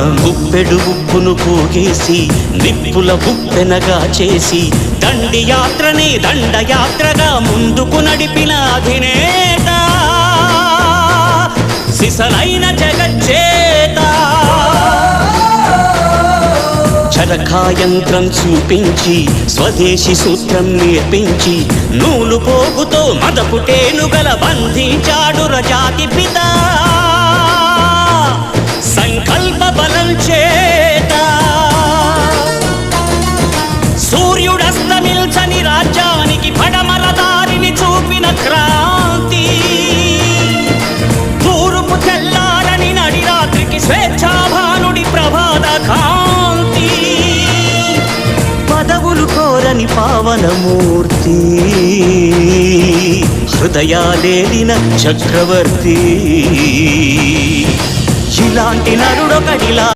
గుప్పెడు ఉప్పును పోగేసి నిప్పుల ఉప్పెనగా చేసి దండి యాత్రనే దండయాత్రగా ముందుకు నడిపిన అధినేత సిసలైన జగజ్జేత. చరకాయంత్రం చూపించి స్వదేశీ సూత్రం నేర్పించి నూలు పోగుతో మదపుటేనుగల బంధించాడు రజాతి పిత సంకల్ప బలం చేత. సూర్యుడస్తమిల్చని రాజ్యానికి పడమర దారిని చూపిన క్రాంతి. తూర్పు తెల్లారని నడి రాత్రికి స్వేచ్ఛాభానుడి ప్రభాత కాంతి. పదవులు కోరని పావనమూర్తి హృదయాలేలిన చక్రవర్తి. ఇలాంటి నరుడొకడిలా